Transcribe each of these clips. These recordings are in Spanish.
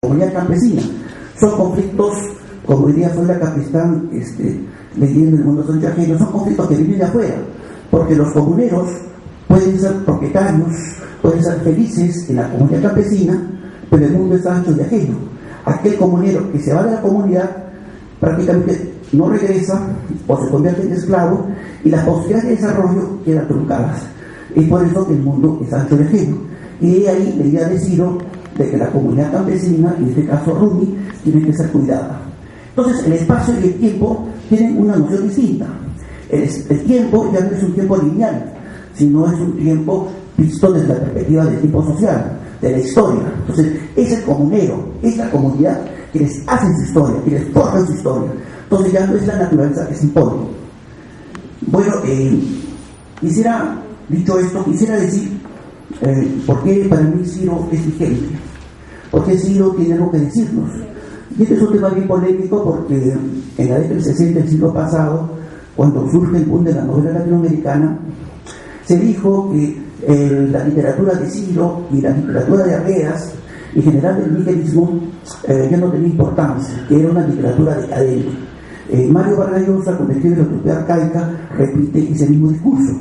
comunidad campesina. Son conflictos, como hoy día fue la capitán leyendo el mundo santiagueño, son conflictos que vienen de afuera, porque los comuneros pueden ser propietarios, pueden ser felices en la comunidad campesina, pero el mundo es ancho y ajeno. Aquel comunero que se va de la comunidad prácticamente no regresa o se convierte en esclavo y las posibilidades de desarrollo quedan truncadas. Es por eso que el mundo es ancho y ajeno. Y de ahí la idea de Ciro de que la comunidad campesina, en este caso Rumi, tiene que ser cuidada. Entonces el espacio y el tiempo tienen una noción distinta. El tiempo ya no es un tiempo lineal, sino es un tiempo visto desde la perspectiva del tipo social, de la historia. Entonces es el comunero, es la comunidad que les hace su historia, que les forja su historia. Entonces ya no es la naturaleza que se impone. Bueno, dicho esto, quisiera decir por qué para mí Ciro es vigente, por qué Ciro tiene algo que decirnos. Y este es un tema bien polémico porque en la década del 60 del siglo pasado, cuando surge el boom de la novela latinoamericana, se dijo que la literatura de Ciro y la literatura de Arreas, en general el miguelismo, ya no tenía importancia, que era una literatura decadente. Mario Vargas Llosa, cuando escribe La Utopía Arcaica, repite ese mismo discurso.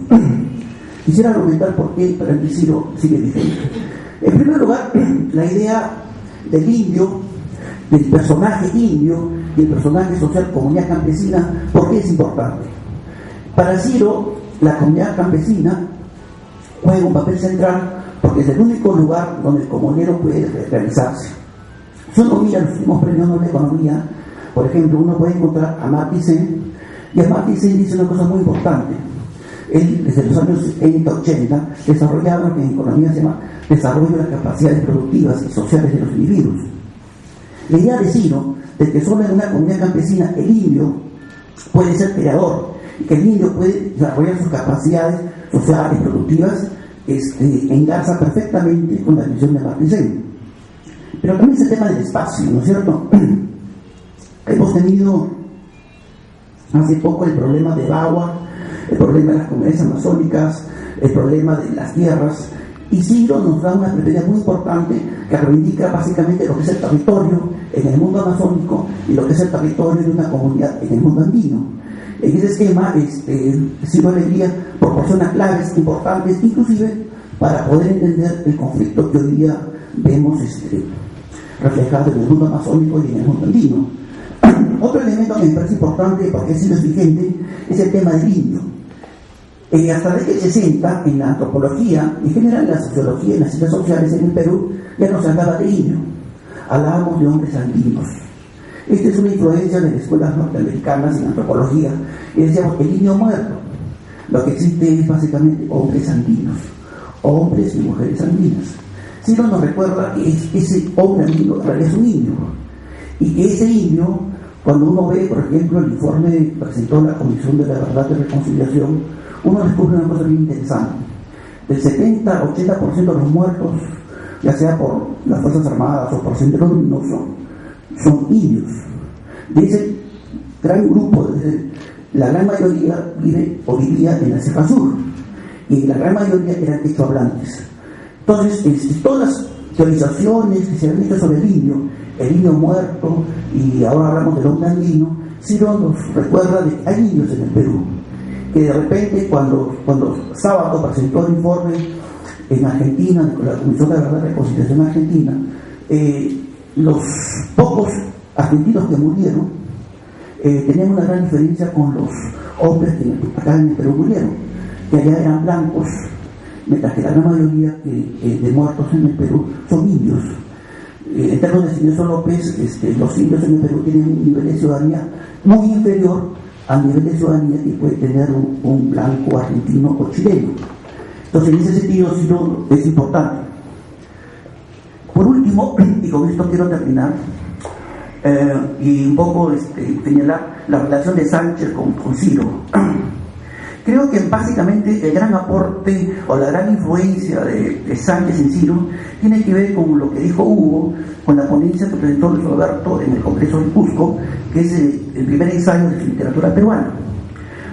Quisiera argumentar por qué para mí Ciro sigue vigente. En primer lugar, la idea del indio, del personaje indio y el personaje social comunidad campesina, ¿por qué es importante? Para Ciro, la comunidad campesina juega un papel central porque es el único lugar donde el comunero puede realizarse. Si uno mira los últimos premios Nobel de Economía, por ejemplo, uno puede encontrar a Amartya Sen, y Amartya Sen dice una cosa muy importante. Él, desde los años 70-80, desarrollaba lo que en economía se llama desarrollo de las capacidades productivas y sociales de los individuos. La idea de Ciro, de que solo en una comunidad campesina el indio puede ser creador, y que el indio puede desarrollar sus capacidades sociales, productivas, engarza perfectamente con la visión de Amartya Sen. Pero también es el tema del espacio, ¿no es cierto? Hemos tenido hace poco el problema de Bagua, el problema de las comunidades amazónicas, el problema de las tierras, y Ciro nos da una perspectiva muy importante que reivindica básicamente lo que es el territorio en el mundo amazónico y lo que es el territorio de una comunidad en el mundo andino. En ese esquema, Ciro Alegría proporciona claves importantes, inclusive para poder entender el conflicto que hoy día vemos reflejado en el mundo amazónico y en el mundo andino. Otro elemento que me parece importante, porque Ciro es vigente, es el tema del indio. Hasta la década del 60, en la antropología, en general en la sociología, en las ciencias sociales en el Perú, ya no se hablaba de indio, hablábamos de hombres andinos. Esta es una influencia de las escuelas norteamericanas en antropología, y decíamos el indio muerto. Lo que existe es básicamente hombres andinos, hombres y mujeres andinas. Ciro nos recuerda que ese hombre andino en realidad es un indio, y que ese indio, cuando uno ve, por ejemplo, el informe que presentó la Comisión de la Verdad y Reconciliación, uno descubre una cosa bien interesante. Del 70-80% de los muertos, ya sea por las Fuerzas Armadas o por senderos luminosos, son indios. De ese gran grupo, la gran mayoría vive o vivía en la Ceja Sur, y la gran mayoría eran quechohablantes. Entonces, todas las teorizaciones que se han hecho sobre el indio muerto, y ahora hablamos del hombre andino, Ciro nos recuerda de que hay indios en el Perú, que de repente cuando Sábato presentó el informe en Argentina, con la Comisión de la Verdad y Reconciliación Argentina, los pocos argentinos que murieron tenían una gran diferencia con los hombres que acá en el Perú murieron, que allá eran blancos, mientras que la gran mayoría de muertos en el Perú son indios. En términos de Ignacio López, los indios en el Perú tienen un nivel de ciudadanía muy inferior al nivel de ciudadanía que puede tener un blanco argentino o chileno. Entonces, en ese sentido, Ciro es importante. Por último, y con esto quiero terminar, y un poco señalar la relación de Sánchez con Ciro. Creo que básicamente el gran aporte o la gran influencia de Sánchez en Ciro tiene que ver con lo que dijo Hugo, con la ponencia que presentó Luis Roberto en el Congreso de Cusco, que es el primer ensayo de literatura peruana.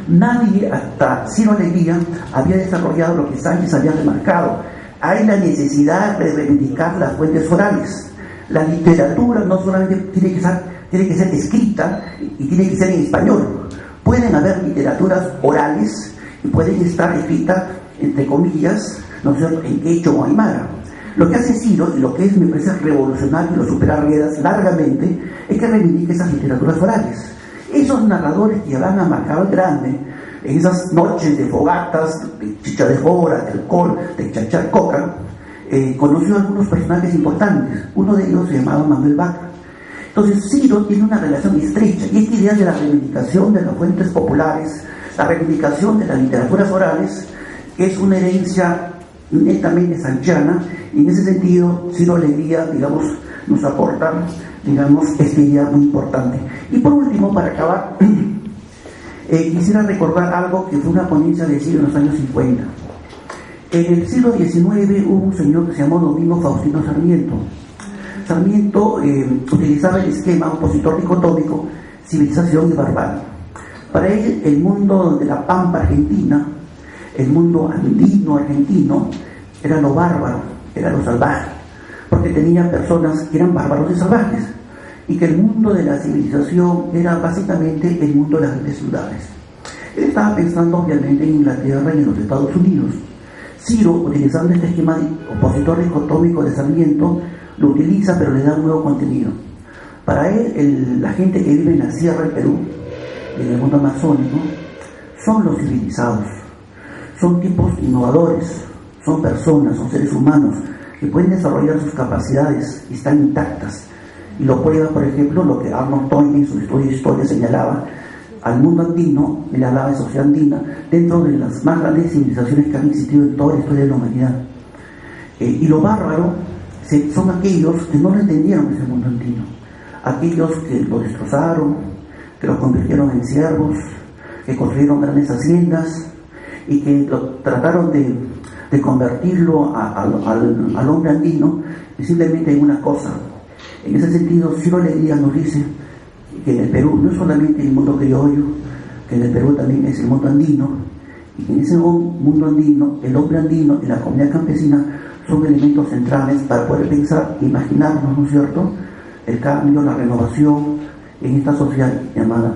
Nadie hasta Ciro Alegría había desarrollado lo que Sánchez había remarcado. Hay la necesidad de reivindicar las fuentes orales. La literatura no solamente tiene que ser escrita y tiene que ser en español. Pueden haber literaturas orales y pueden estar escritas, entre comillas, ¿no es cierto?, en quechua o aymara. Lo que hace Ciro, y lo que me parece revolucionario y lo supera Riedas largamente, es que reivindica esas literaturas orales. Esos narradores que van a marcar grande en esas noches de fogatas, de chicha de jora, de alcohol, de chachar coca, conoció a algunos personajes importantes. Uno de ellos se llamaba Manuel Vaca. Entonces Ciro tiene una relación estrecha, y esta idea de la reivindicación de las fuentes populares, la reivindicación de las literaturas orales, es una herencia netamente sanchana, y en ese sentido Ciro Alegría, digamos, nos aporta, digamos, esta idea muy importante. Y por último, para acabar, quisiera recordar algo que fue una ponencia de Ciro en los años 50. En el siglo XIX hubo un señor que se llamó Domingo Faustino Sarmiento. Sarmiento utilizaba el esquema opositor dicotómico civilización y barbarie. Para él, el mundo de la pampa argentina, el mundo andino argentino, era lo bárbaro, era lo salvaje, porque tenía personas que eran bárbaros y salvajes, y que el mundo de la civilización era básicamente el mundo de las grandes ciudades. Él estaba pensando obviamente en Inglaterra y en los Estados Unidos. Ciro, utilizando este esquema opositor dicotómico de Sarmiento, lo utiliza, pero le da un nuevo contenido. Para él, la gente que vive en la sierra del Perú, en el mundo amazónico, son los civilizados, son tipos innovadores, son personas, son seres humanos que pueden desarrollar sus capacidades y están intactas. Y lo prueba, por ejemplo, lo que Arnold Toynbee en su estudio de historia señalaba: al mundo andino, él hablaba de sociedad andina, dentro de las más grandes civilizaciones que han existido en toda la historia de la humanidad. Y lo bárbaro son aquellos que no lo entendieron ese mundo andino, aquellos que lo destrozaron, que lo convirtieron en siervos, que construyeron grandes haciendas y que trataron de convertirlo al hombre andino simplemente en una cosa. En ese sentido, Ciro Alegría nos dice que en el Perú no es solamente el mundo criollo, que en el Perú también es el mundo andino, y que en ese mundo andino, el hombre andino y la comunidad campesina son elementos centrales para poder pensar, imaginarnos, ¿no es cierto?, el cambio, la renovación en esta sociedad llamada